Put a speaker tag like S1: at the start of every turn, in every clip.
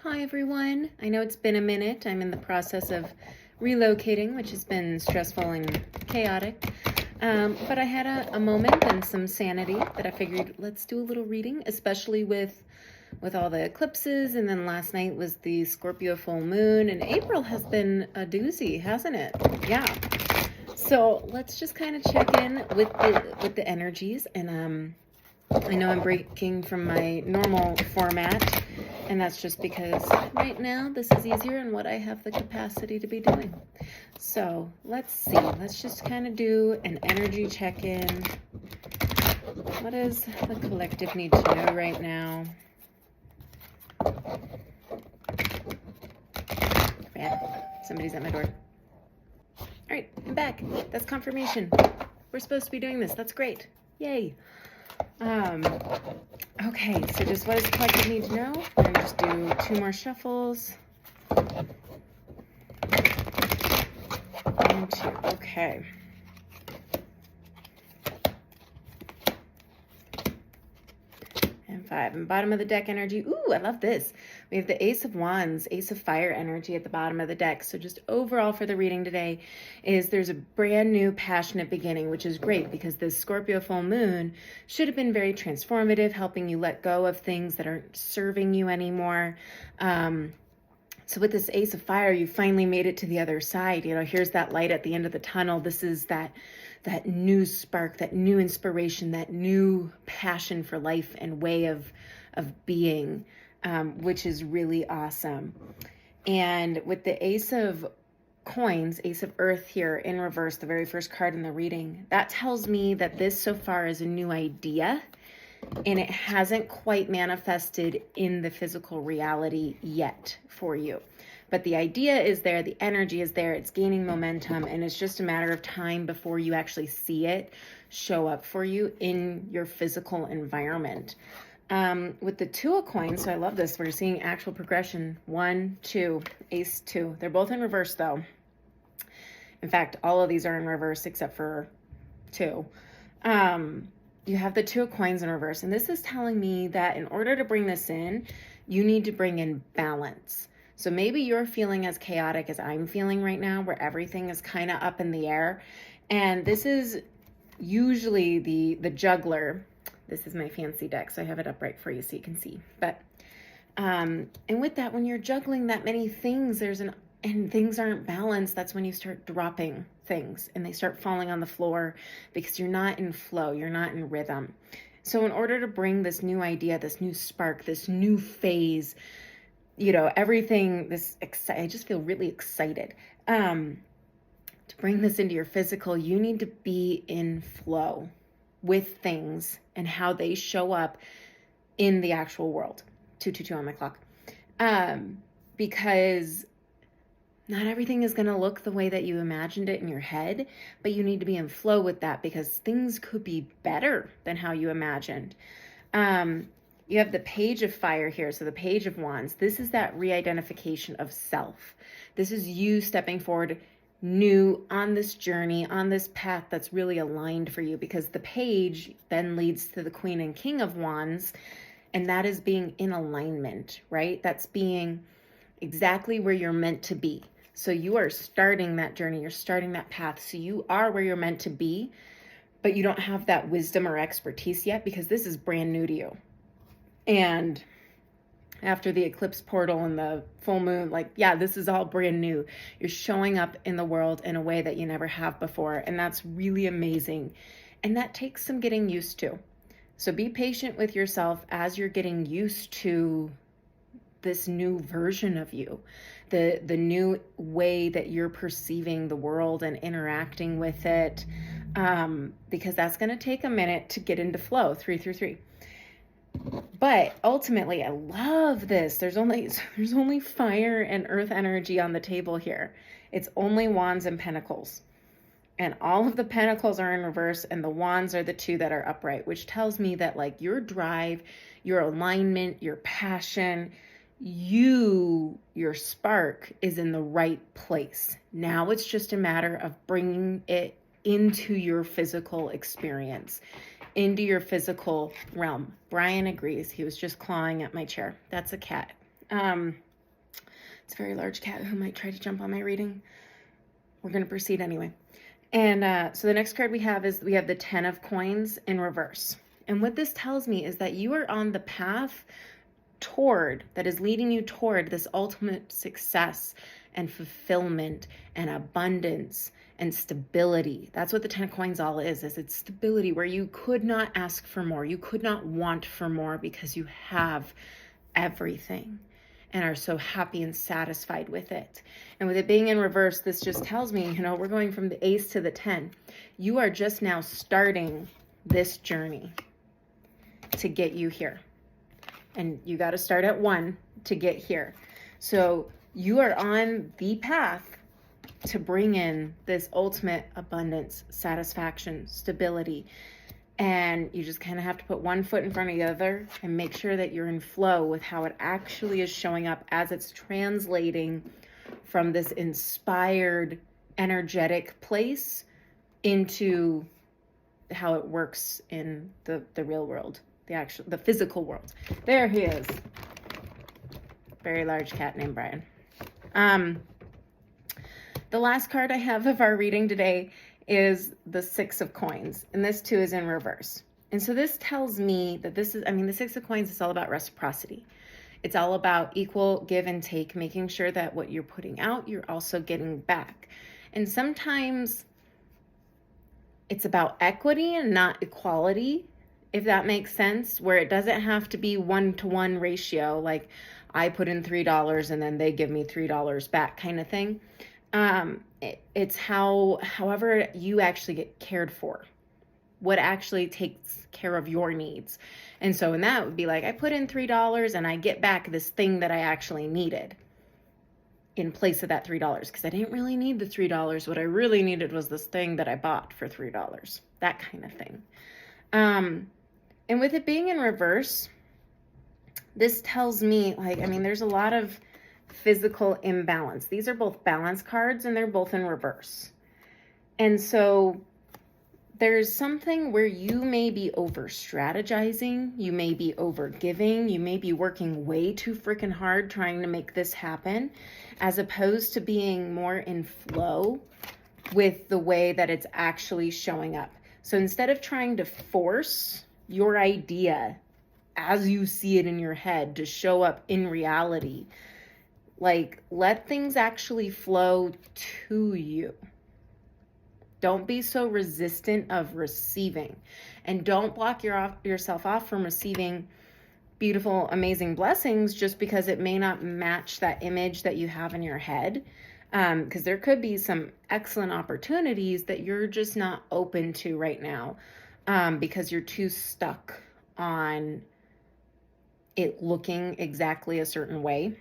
S1: Hi everyone. I know it's been a minute. I'm in the process of relocating, which has been stressful and chaotic. But I had a moment and some sanity that I figured let's do a little reading, especially with all the eclipses. And then last night was the Scorpio full moon, and April has been a doozy, hasn't it? Yeah. So let's just kind of check in with the energies. And I know I'm breaking from my normal format, and that's just because right now this is easier and what I have the capacity to be doing. So let's see. Let's just kind of do an energy check-in. What does the collective need to know right now? Yeah, somebody's at my door. All right, I'm back. That's confirmation. We're supposed to be doing this. That's great. Yay. Okay, so just what does the collective need to know? I'm going to just do 2 more shuffles. And 2. Okay. And 5. And bottom of the deck energy. Ooh, I love this. We have the Ace of Wands, Ace of Fire energy at the bottom of the deck. So just overall for the reading today is there's a brand new passionate beginning, which is great because this Scorpio full moon should have been very transformative, helping you let go of things that aren't serving you anymore. So with this Ace of Fire, you finally made it to the other side. You know, here's that light at the end of the tunnel. This is that new spark, that new inspiration, that new passion for life and way of being, which is really awesome. And with the Ace of Coins, Ace of Earth here in reverse, the very first card in the reading, that tells me that this so far is a new idea and it hasn't quite manifested in the physical reality yet for you. But the idea is there, the energy is there, it's gaining momentum, and it's just a matter of time before you actually see it show up for you in your physical environment. With the 2 of Coins, so I love this, we're seeing actual progression. 1, 2, Ace 2. They're both in reverse though. In fact, all of these are in reverse except for 2. You have the 2 of Coins in reverse, and this is telling me that in order to bring this in, you need to bring in balance. So maybe you're feeling as chaotic as I'm feeling right now, where everything is kind of up in the air. And this is usually the juggler. This is my fancy deck, so I have it upright for you so you can see. But and with that, when you're juggling that many things, and things aren't balanced, that's when you start dropping things and they start falling on the floor because you're not in flow, you're not in rhythm. So in order to bring this new idea, this new spark, this new phase, you know, everything, I just feel really excited. To bring this into your physical, you need to be in flow with things and how they show up in the actual world. 222 on my clock. Because not everything is going to look the way that you imagined it in your head, but you need to be in flow with that because things could be better than how you imagined. You have the Page of Fire here, so the Page of Wands. This is that re-identification of self. This is you stepping forward new on this journey, on this path that's really aligned for you, because the Page then leads to the Queen and King of Wands, and that is being in alignment, right? That's being exactly where you're meant to be. So you are starting that journey, you're starting that path, so you are where you're meant to be, but you don't have that wisdom or expertise yet because this is brand new to you. And after the eclipse portal and the full moon, like, yeah, this is all brand new. You're showing up in the world in a way that you never have before. And that's really amazing. And that takes some getting used to. So be patient with yourself as you're getting used to this new version of you, the new way that you're perceiving the world and interacting with it, because that's going to take a minute to get into flow. 3 through 3. But ultimately, I love this. There's only fire and earth energy on the table here. It's only Wands and Pentacles. And all of the Pentacles are in reverse and the Wands are the 2 that are upright, which tells me that like your drive, your alignment, your passion, your spark is in the right place. Now it's just a matter of bringing it into your physical experience, into your physical realm. Brian agrees. He was just clawing at my chair. That's a cat. It's a very large cat who might try to jump on my reading. We're going to proceed anyway. And so the next card we have is we have the 10 of coins in reverse. And what this tells me is that you are on the path that is leading you toward this ultimate success and fulfillment and abundance and stability. That's what the 10 of coins all is it's stability, where you could not ask for more. You could not want for more because you have everything and are so happy and satisfied with it. And with it being in reverse, this just tells me, we're going from the ace to the 10. You are just now starting this journey to get you here. And you got to start at 1 to get here. So you are on the path to bring in this ultimate abundance, satisfaction, stability. And you just kind of have to put one foot in front of the other and make sure that you're in flow with how it actually is showing up as it's translating from this inspired, energetic place into how it works in the real world, the physical world. There he is. Very large cat named Brian. The last card I have of our reading today is the 6 of coins, and this too is in reverse. And so this tells me that the 6 of coins is all about reciprocity. It's all about equal give and take, making sure that what you're putting out, you're also getting back. And sometimes it's about equity and not equality, if that makes sense, where it doesn't have to be 1-to-1 ratio, like I put in $3 and then they give me $3 back kind of thing. It's however you actually get cared for, what actually takes care of your needs. And so in that would be like, I put in $3 and I get back this thing that I actually needed in place of that $3, because I didn't really need the $3. What I really needed was this thing that I bought for $3, that kind of thing. And with it being in reverse, this tells me there's a lot of physical imbalance. These are both balance cards and they're both in reverse. And so there's something where you may be over strategizing, you may be over giving, you may be working way too freaking hard trying to make this happen, as opposed to being more in flow with the way that it's actually showing up. So instead of trying to force your idea as you see it in your head to show up in reality, let things actually flow to you. Don't be so resistant of receiving, and don't block yourself off from receiving beautiful, amazing blessings just because it may not match that image that you have in your head. Because there could be some excellent opportunities that you're just not open to right now, because you're too stuck on it looking exactly a certain way.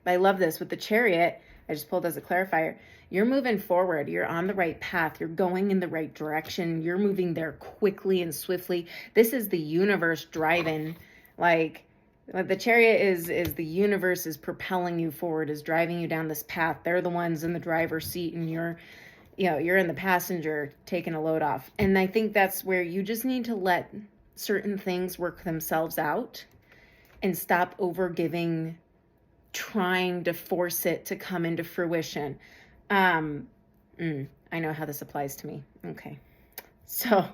S1: I love this with the Chariot. I just pulled as a clarifier. You're moving forward. You're on the right path. You're going in the right direction. You're moving there quickly and swiftly. This is the universe driving. The Chariot is the universe is propelling you forward, is driving you down this path. They're the ones in the driver's seat and you're in the passenger taking a load off. And I think that's where you just need to let certain things work themselves out and stop over giving, trying to force it to come into fruition. I know how this applies to me. Okay. So,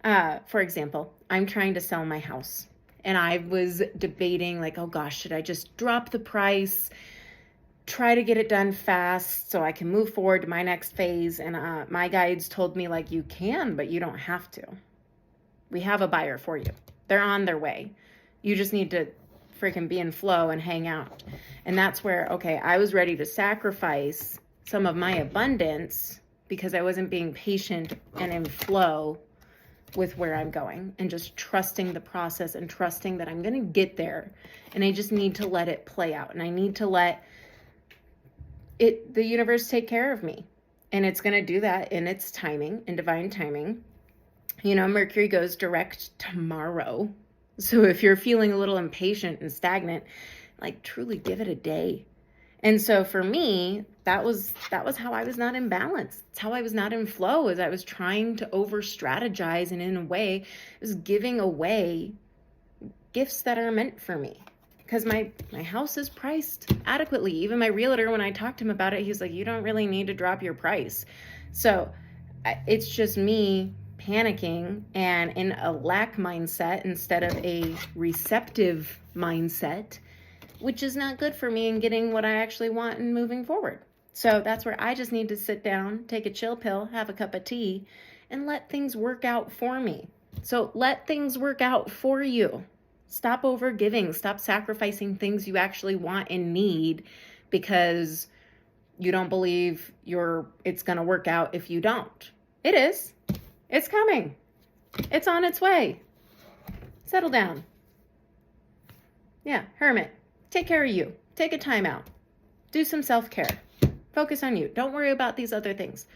S1: for example, I'm trying to sell my house and I was debating oh gosh, should I just drop the price, try to get it done fast so I can move forward to my next phase? And my guides told me you can, but you don't have to. We have a buyer for you. They're on their way. You just need to freaking be in flow and hang out. And that's where, okay, I was ready to sacrifice some of my abundance because I wasn't being patient and in flow with where I'm going and just trusting the process and trusting that I'm going to get there. And I just need to let it play out. And I need to let the universe take care of me. And it's going to do that in its timing, in divine timing. Mercury goes direct tomorrow. So if you're feeling a little impatient and stagnant, truly give it a day. And so for me, that was how I was not in balance. It's how I was not in flow, as I was trying to over strategize, and in a way, I was giving away gifts that are meant for me because my house is priced adequately. Even my realtor, when I talked to him about it, he was like, you don't really need to drop your price. So it's just me panicking and in a lack mindset instead of a receptive mindset, which is not good for me in getting what I actually want and moving forward. So that's where I just need to sit down, take a chill pill, have a cup of tea, and let things work out for me. So let things work out for you. Stop over giving. Stop sacrificing things you actually want and need because you don't believe it's going to work out if you don't. It is. It's coming. It's on its way. Settle down. Yeah, hermit. Take care of you. Take a time out. Do some self-care. Focus on you. Don't worry about these other things.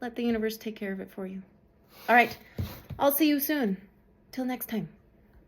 S1: Let the universe take care of it for you. All right. I'll see you soon. Till next time.